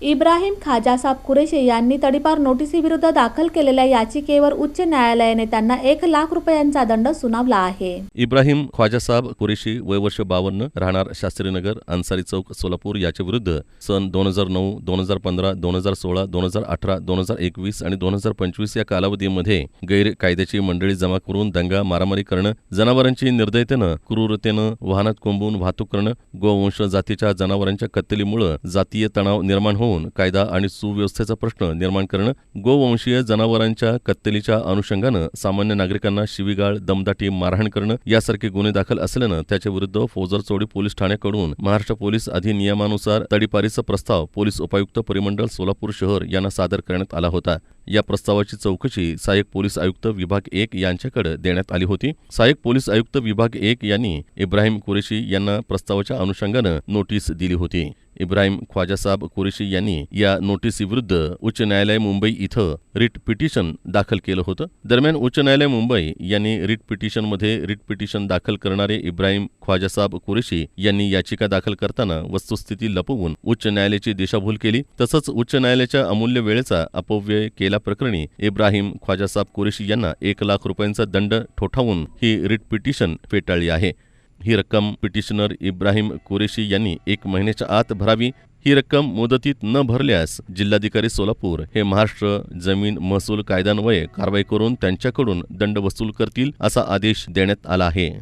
इब्राहिम ख्वाजासाब कुरेशी यांनी तडीपार नोटीसीविरुद्ध दाखल केलेल्या याचिकेवर उच्च न्यायालयाने त्यांना 1 लाख रुपयांचा दंड सुनावला आहे. इब्राहिम ख्वाजासाब कुरेशी वय वर्ष 52, राहणार शास्त्रीनगर, अन्सारी चौक, सोलापूर याच्या विरुद्ध सन 2009, 2015, 2016, 2018, 2021 आणि 2025 या कालावधीमध्ये गैरकायद्याची मंडळी जमा करून दंगा, मारामारी करणं, जनावरांची निर्दयतेनं, क्रूरतेनं वाहनात कोंबून वाहतूक करणं, गोवंश जातीच्या जनावरांच्या कत्तलीमुळे जातीय तणाव निर्माण होऊन कायदा आणि सुव्यवस्थेचा प्रश्न निर्माण करणं, गोवंशीय जनावरांच्या कत्तलीच्या अनुषंगानं सामान्य नागरिकांना शिवीगाळ, दमदाटी, मारहाण करणं यासारखे गुन्हे दाखल असल्यानं त्याच्या विरुद्ध फोजरचोडी पोलीस ठाण्याकडून महाराष्ट्र पोलीस अधिनियमानुसार तडीपारीचा प्रस्ताव पोलीस उपायुक्त परिमंडळ सोलापूर शहर यांना सादर करण्यात आला होता. या प्रस्तावाची चौकशी सहाय्यक पोलीस आयुक्त विभाग 1 यांच्याकडे देण्यात आली होती. सहाय्यक पोलीस आयुक्त विभाग 1 यांनी इब्राहिम कुरेशी यांना प्रस्तावाच्या अनुषंगानं नोटीस दिली होती. इब्राहिम ख्वाजासाब कुरेशी यांनी या नोटीसीविरुद्ध उच्च न्यायालय मुंबई इथं रिट पिटिशन दाखल केलं होतं. दरम्यान उच्च न्यायालय मुंबई यांनी रिट पिटिशन दाखल करणारे इब्राहिम ख्वाजासाब कुरेशी यांनी याचिका दाखल करताना वस्तुस्थिती लपवून उच्च न्यायालयाची दिशाभूल केली. तसंच उच्च न्यायालयाच्या अमूल्य वेळेचा अपव्यय केल्याप्रकरणी इब्राहिम ख्वाजासाब कुरेशी यांना 1 लाख रुपयांचा दंड ठोठावून ही रिट पिटिशन फेटाळली आहे. ही रक्कम पिटिशनर इब्राहिम कुरेशी यांनी 1 महिन्याच्या आत भरावी. ही रक्कम मुदतीत न भरल्यास जिल्हाधिकारी सोलापूर हे महाराष्ट्र जमीन महसूल कायद्यान्वये कारवाई करून त्यांच्याकडून दंड वसूल करतील असा आदेश देण्यात आला आहे.